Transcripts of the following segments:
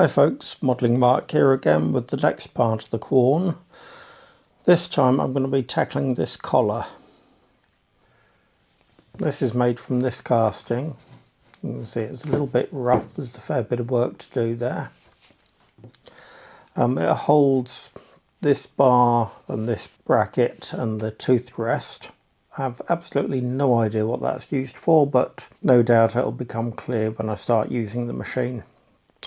Hi folks, Modelling Mark here again with the next part of the Quorn. This time I'm going to be tackling this collar. This is made from this casting. You can see it's a little bit rough, there's a fair bit of work to do there. It holds this bar and this bracket and the tooth rest. I have absolutely no idea what that's used for, but no doubt it'll become clear when I start using the machine.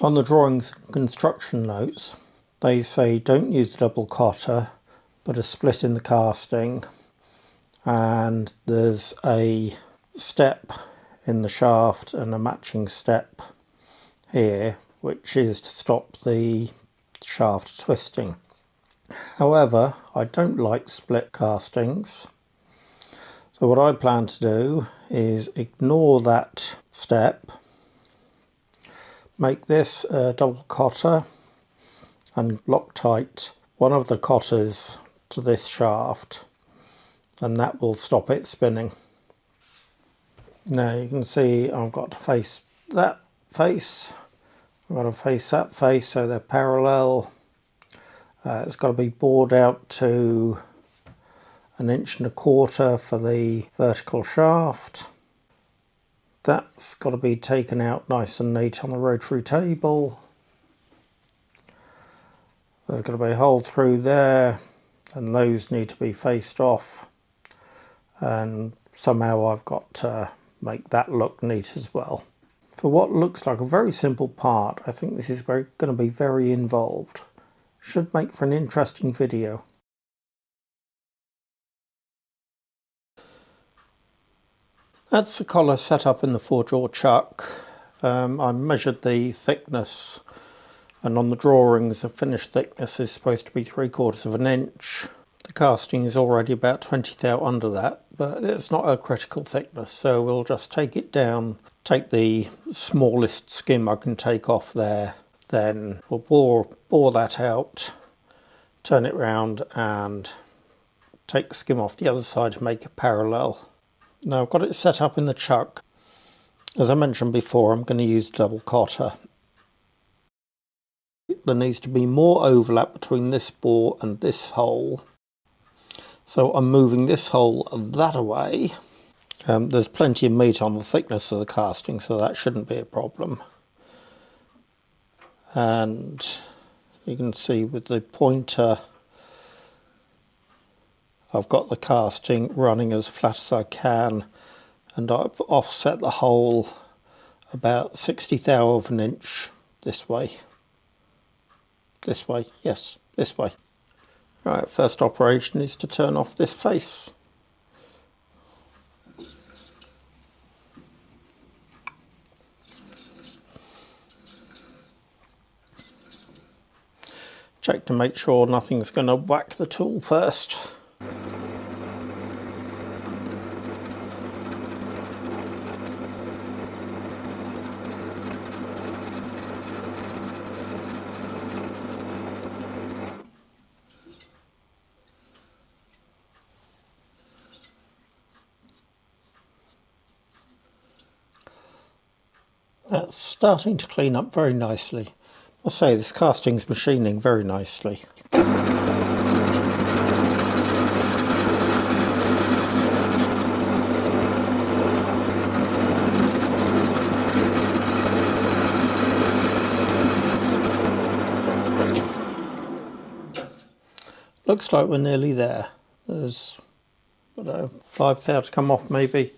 On the drawings and construction notes, they say don't use the double cotter, but a split in the casting, and there's a step in the shaft and a matching step here, which is to stop the shaft twisting. However, I don't like split castings, so what I plan to do is ignore that step, make this a double cotter and Loctite one of the cotters to this shaft, and that will stop it spinning. Now you can see I've got to face that face, I've got to face that face, so they're parallel. It's got to be bored out to 1.25 inches for the vertical shaft. That's got to be taken out nice and neat on the rotary table. There's got to be a hole through there, and those need to be faced off, and somehow I've got to make that look neat as well. For what looks like a very simple part, I think this is going to be very involved. Should make for an interesting video. That's the collar set up in the 4-jaw chuck. I measured the thickness, and on the drawings the finished thickness is supposed to be 3/4 inch. The casting is already about 20 thou under that, but it's not a critical thickness, so we'll just take it down, take the smallest skim I can take off there, then we'll bore that out, turn it round and take the skim off the other side to make it parallel. Now I've got it set up in the chuck. As I mentioned before, I'm going to use double cotter. There needs to be more overlap between this bore and this hole. So I'm moving this hole that away. There's plenty of meat on the thickness of the casting, so that shouldn't be a problem. And you can see with the pointer, I've got the casting running as flat as I can, and I've offset the hole about 60 thou of an inch this way. This way, yes, this way. Right, first operation is to turn off this face. Check to make sure nothing's going to whack the tool first. That's starting to clean up very nicely. I'll say this casting's machining very nicely. Looks like we're nearly there. There's, I don't know, 5 thou to come off maybe.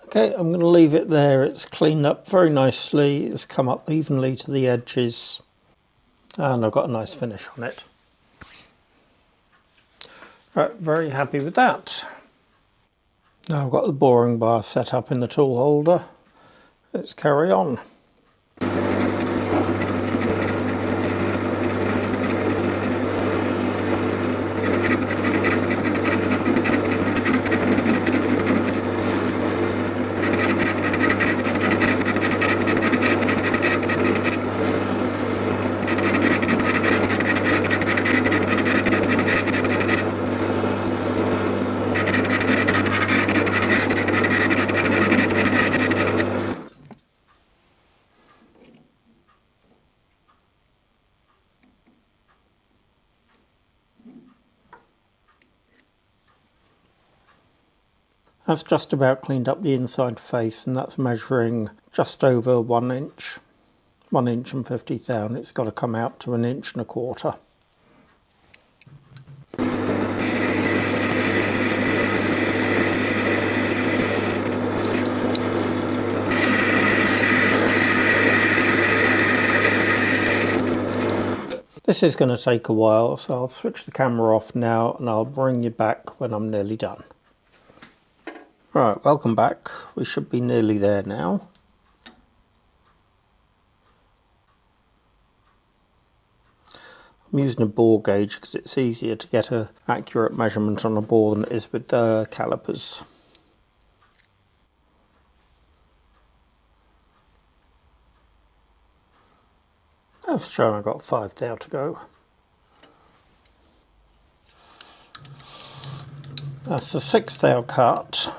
Okay, I'm going to leave it there. It's cleaned up very nicely. It's come up evenly to the edges, and I've got a nice finish on it. Right, very happy with that. Now I've got the boring bar set up in the tool holder. Let's carry on. That's just about cleaned up the inside face, and that's measuring just over 1 inch. 1 inch and 50 thou. It's got to come out to 1 1/4 inches. This is going to take a while, so I'll switch the camera off now and I'll bring you back when I'm nearly done. Right, welcome back. We should be nearly there now. I'm using a bore gauge because it's easier to get an accurate measurement on a bore than it is with the calipers. That's showing I've got 5 thou to go. That's a 6 thou cut.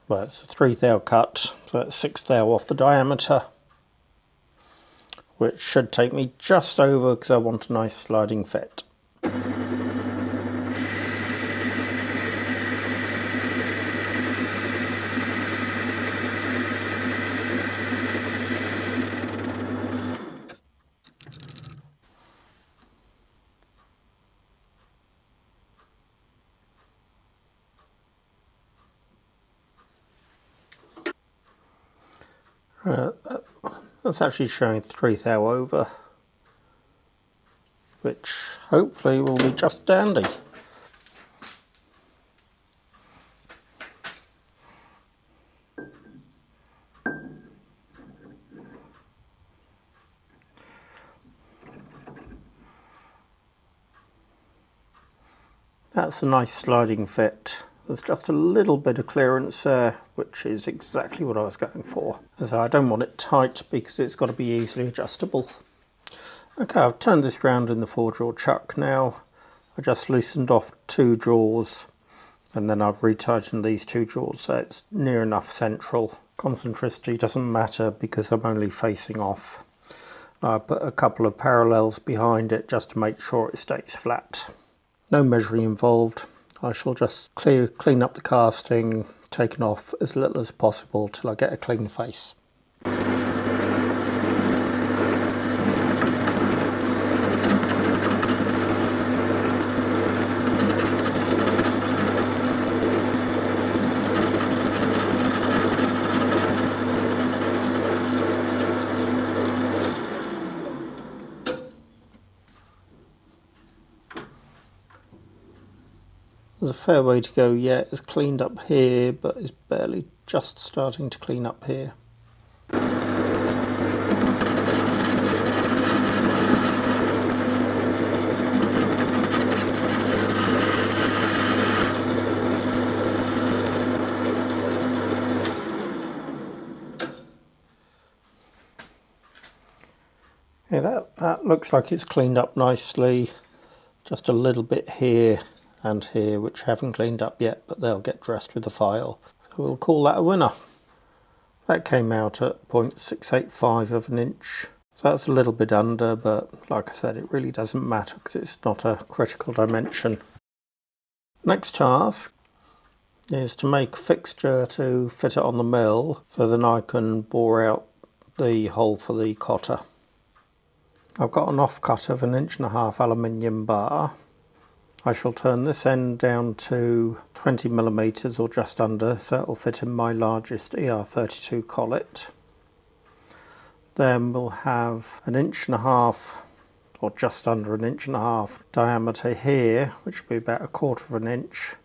Well, it's a 3 thou cut, so that's 6 thou off the diameter, which should take me just over because I want a nice sliding fit. That's actually showing 3 thou over, which hopefully will be just dandy. That's a nice sliding fit. There's just a little bit of clearance there, which is exactly what I was going for. As I don't want it tight because it's got to be easily adjustable. Okay, I've turned this round in the 4-jaw chuck now. I just loosened off 2 jaws and then I've retightened these 2 jaws so it's near enough central. Concentricity doesn't matter because I'm only facing off. I put a couple of parallels behind it just to make sure it stays flat. No measuring involved. I shall just clean up the casting, taking off as little as possible till I get a clean face. There's a fair way to go yet. It's cleaned up here, but it's barely just starting to clean up here. Yeah, that looks like it's cleaned up nicely. Just a little bit here and here which haven't cleaned up yet, but they'll get dressed with the file. So we'll call that a winner. That came out at 0.685 of an inch. So that's a little bit under, but like I said, it really doesn't matter because it's not a critical dimension. Next task is to make a fixture to fit it on the mill so then I can bore out the hole for the cotter. I've got an offcut of 1.5 inch aluminium bar. I shall turn this end down to 20mm or just under, so it'll fit in my largest ER32 collet. Then we'll have 1.5 inches or just under 1.5 inches diameter here, which will be about 1/4 inch,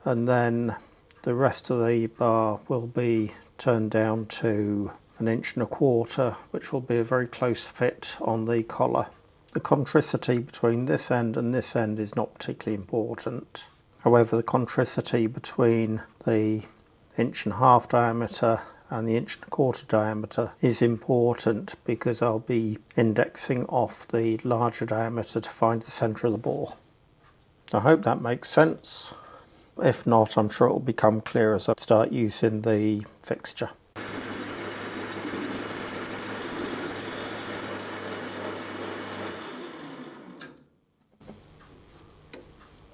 and then the rest of the bar will be turned down to 1.25 inches, which will be a very close fit on the collar. The contricity between this end and this end is not particularly important. However, the contricity between the 1.5 inch diameter and the 1.25 inch diameter is important because I'll be indexing off the larger diameter to find the centre of the bore. I hope that makes sense. If not, I'm sure it will become clear as I start using the fixture.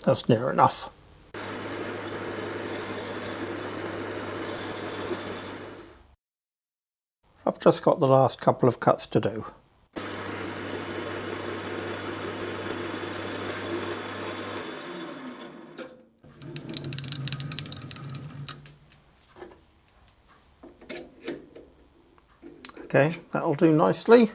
That's near enough. I've just got the last couple of cuts to do. Okay, that'll do nicely.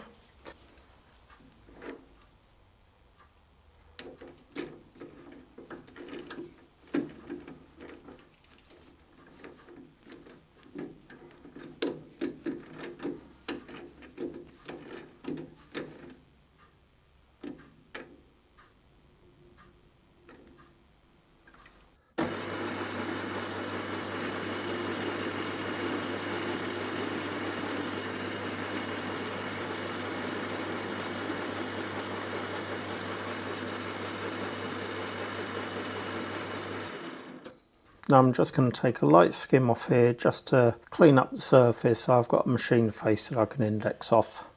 Now I'm just going to take a light skim off here just to clean up the surface so I've got a machine face that I can index off.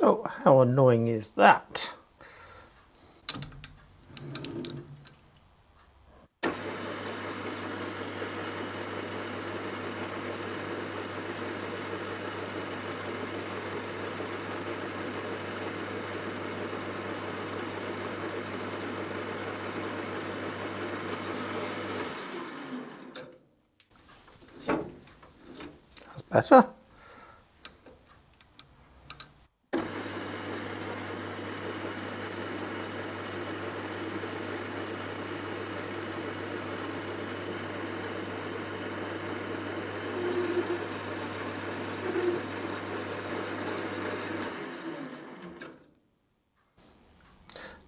Oh, how annoying is that? That's better.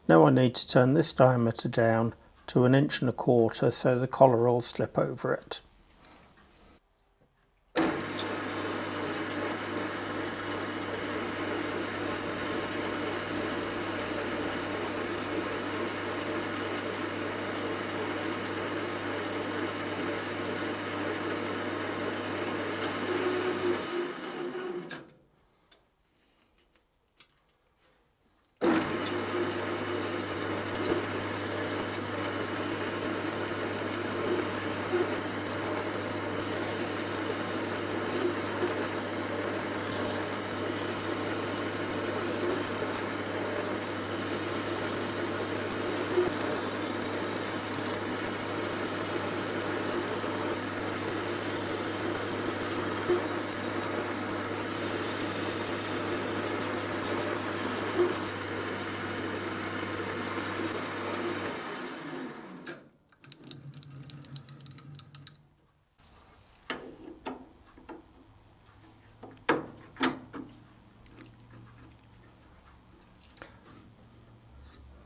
Now I need to turn this diameter down to 1.25 inches so the collar will slip over it.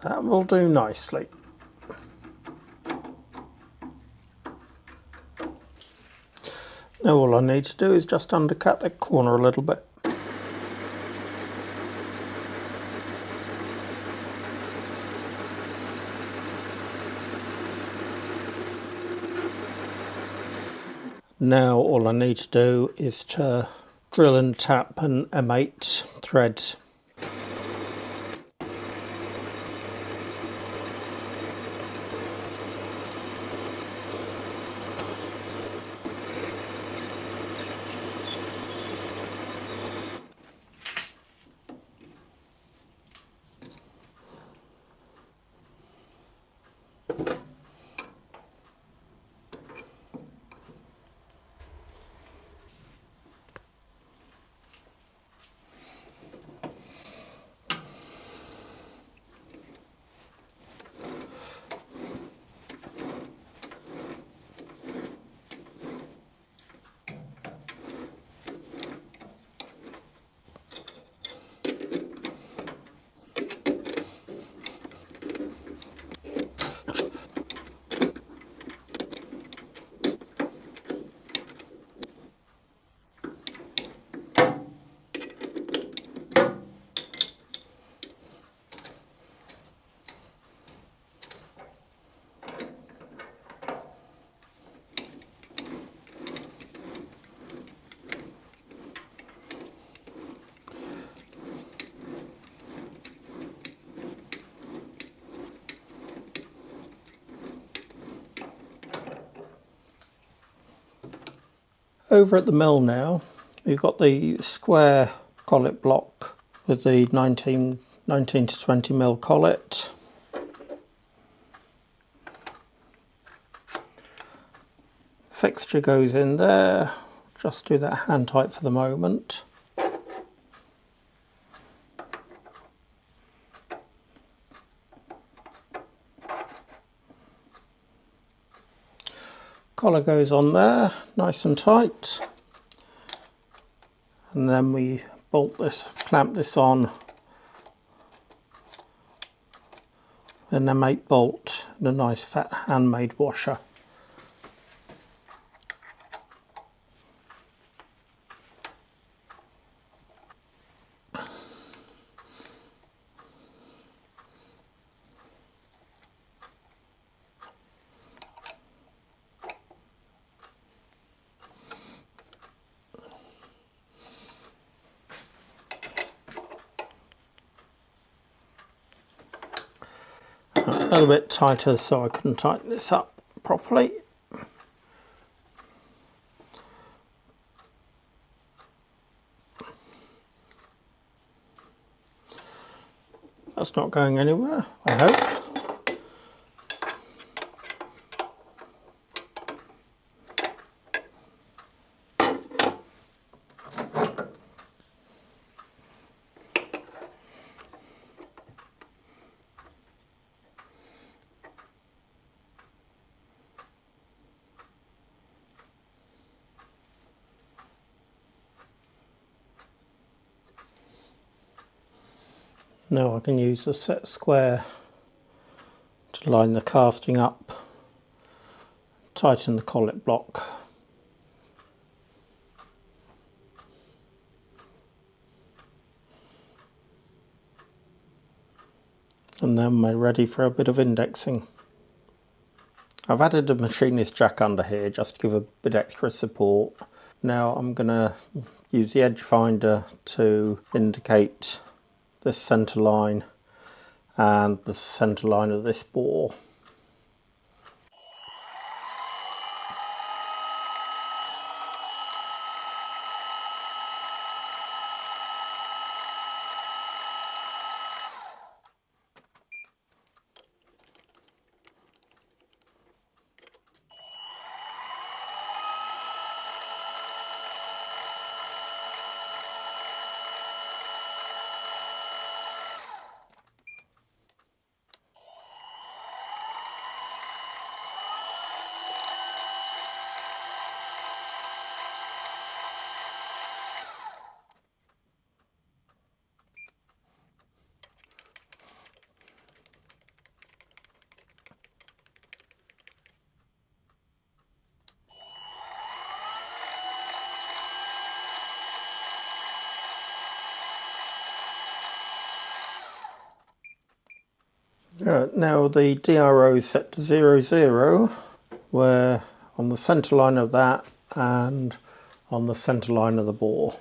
That will do nicely. Now all I need to do is just undercut that corner a little bit. Now all I need to do is to drill and tap an M8 thread. Over at the mill now, we've got the square collet block with the 19 to 20 mil collet. Fixture goes in there, just do that hand tight for the moment. Collar goes on there, nice and tight. And then we bolt this, clamp this on with an M8 bolt and a nice fat handmade washer. A little bit tighter so I can tighten this up properly. That's not going anywhere, I hope. Now I can use the set square to line the casting up, tighten the collet block. And then we're ready for a bit of indexing. I've added a machinist jack under here just to give a bit extra support. Now I'm going to use the edge finder to indicate this centre line and the centre line of this bore. Now the DRO is set to 0, 0. We're on the centre line of that and on the centre line of the bore.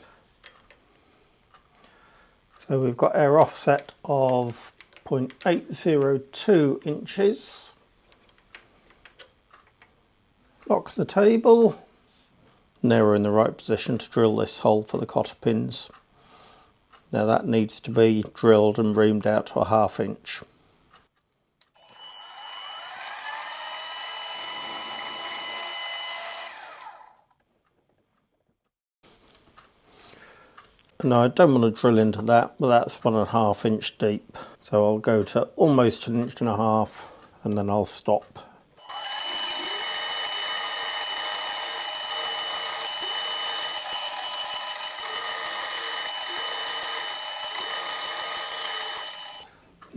So we've got our offset of 0.802 inches. Lock the table. Now we're in the right position to drill this hole for the cotter pins. Now that needs to be drilled and reamed out to a 1/2 inch. Now I don't want to drill into that, but that's 1.5 inch deep. So I'll go to almost 1.5 inches and then I'll stop.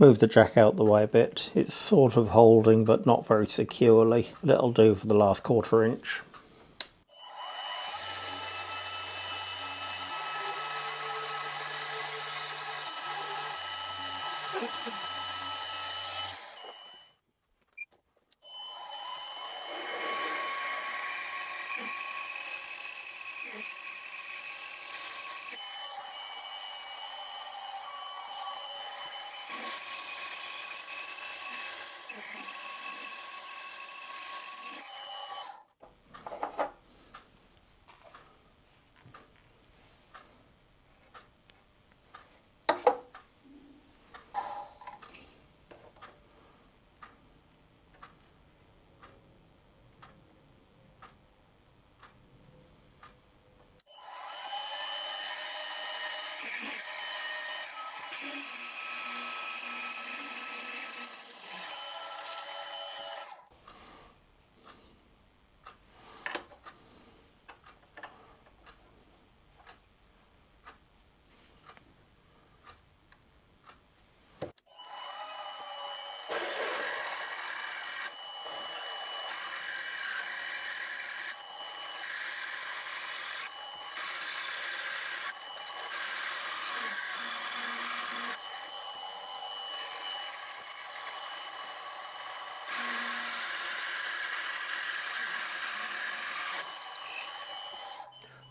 Move the jack out the way a bit. It's sort of holding but not very securely, but it'll do for the last 1/4 inch.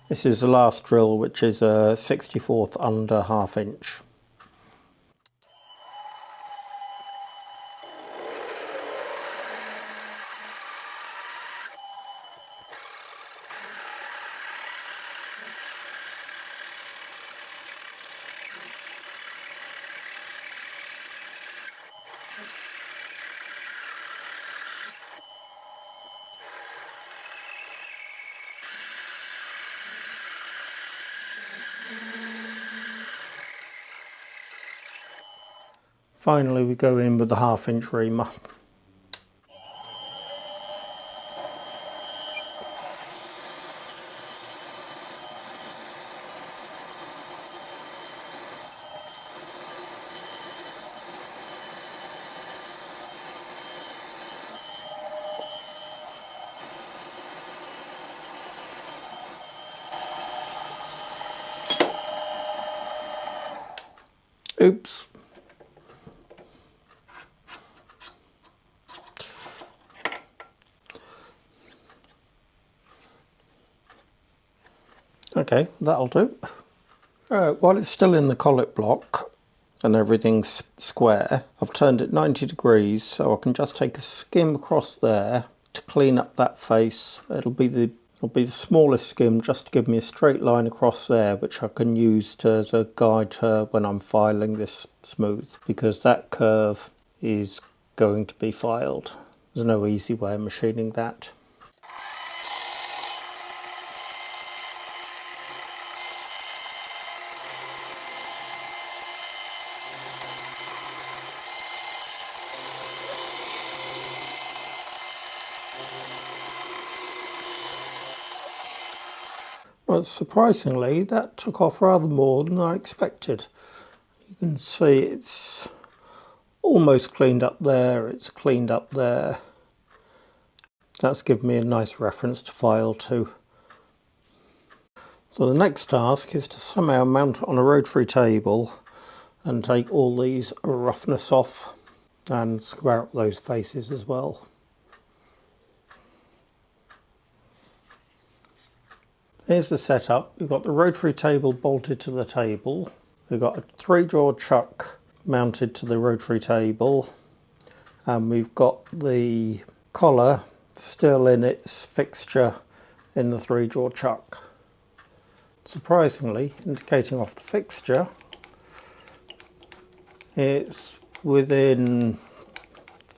This is the last drill, which is a 64th under 1/2 inch. Finally, we go in with the 1/2 inch reamer. Oops. Okay, that'll do. While it's still in the collet block and everything's square, I've turned it 90 degrees so I can just take a skim across there to clean up that face. It'll be the smallest skim, just to give me a straight line across there, which I can use as a guide when I'm filing this smooth, because that curve is going to be filed. There's no easy way of machining that. Well, surprisingly, that took off rather more than I expected. You can see it's almost cleaned up there, it's cleaned up there. That's given me a nice reference to file to. So the next task is to somehow mount it on a rotary table and take all these roughness off and square up those faces as well. Here's the setup. We've got the rotary table bolted to the table. We've got a 3-jaw chuck mounted to the rotary table, and we've got the collar still in its fixture in the 3-jaw chuck. Surprisingly, indicating off the fixture, it's within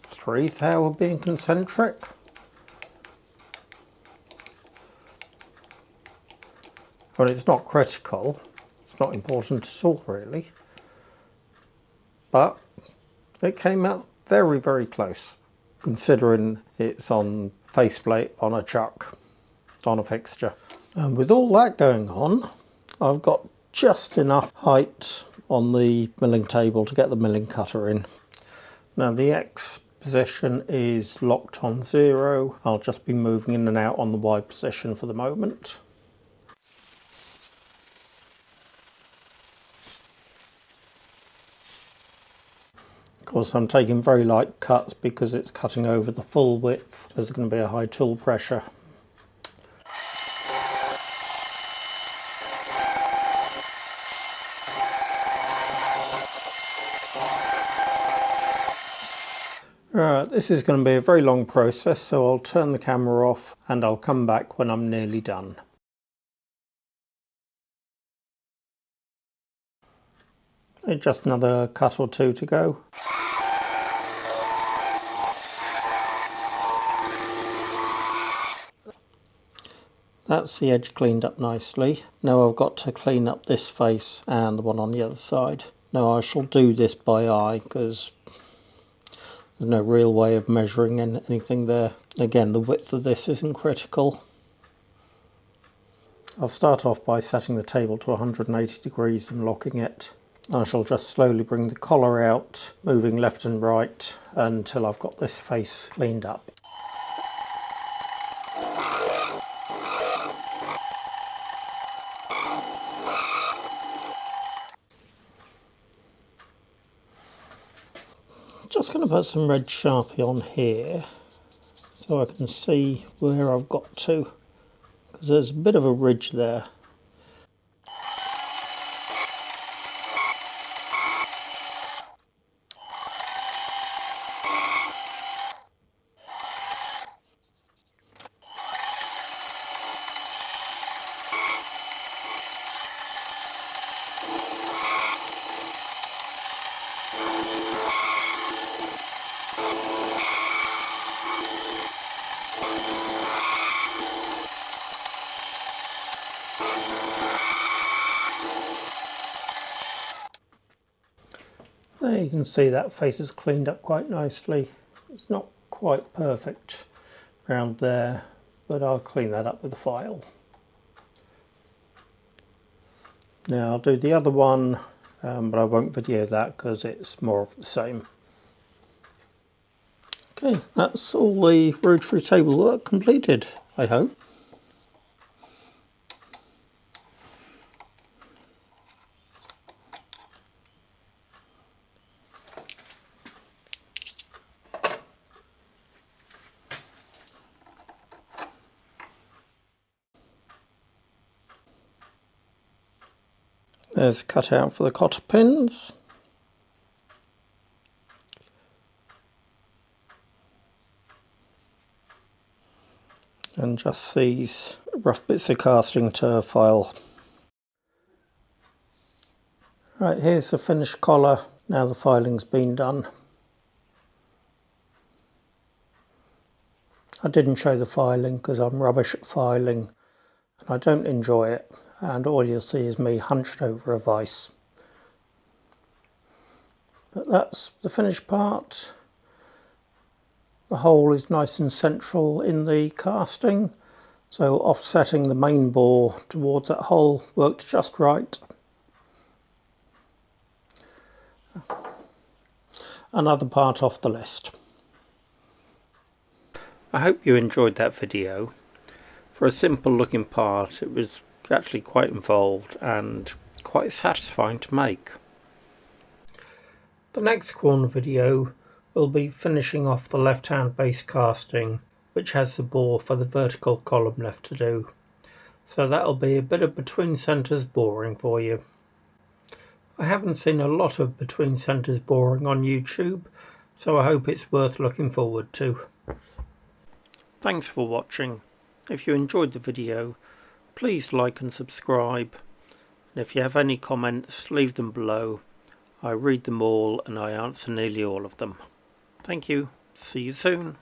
1/3 of being concentric. Well, it's not critical, it's not important at all really, but it came out very, very close, considering it's on faceplate on a chuck, on a fixture. And with all that going on, I've got just enough height on the milling table to get the milling cutter in. Now the X position is locked on 0. I'll just be moving in and out on the Y position for the moment. Of course, I'm taking very light cuts because it's cutting over the full width. There's going to be a high tool pressure. Right, this is going to be a very long process, so I'll turn the camera off and I'll come back when I'm nearly done. Just another cut or two to go. That's the edge cleaned up nicely. Now I've got to clean up this face and the one on the other side. Now I shall do this by eye because there's no real way of measuring anything there. Again, the width of this isn't critical. I'll start off by setting the table to 180 degrees and locking it. I shall just slowly bring the collar out, moving left and right until I've got this face cleaned up. Just going to put some red Sharpie on here so I can see where I've got to, because there's a bit of a ridge there. There you can see that face is cleaned up quite nicely. It's not quite perfect around there, but I'll clean that up with the file. Now I'll do the other one, but I won't video that because it's more of the same. Okay, that's all the rotary table work completed, I hope. There's cut out for the cotter pins. And just these rough bits of casting to file. Right, here's the finished collar. Now the filing's been done. I didn't show the filing because I'm rubbish at filing and I don't enjoy it, and all you'll see is me hunched over a vise. But that's the finished part. The hole is nice and central in the casting, so offsetting the main bore towards that hole worked just right. Another part off the list. I hope you enjoyed that video. For a simple looking part, it was actually quite involved and quite satisfying to make. The next Quorn video will be finishing off the left hand base casting, which has the bore for the vertical column left to do. So that'll be a bit of between centres boring for you. I haven't seen a lot of between centres boring on YouTube, so I hope it's worth looking forward to. Thanks for watching. If you enjoyed the video, please like and subscribe. And if you have any comments, leave them below. I read them all and I answer nearly all of them. Thank you. See you soon.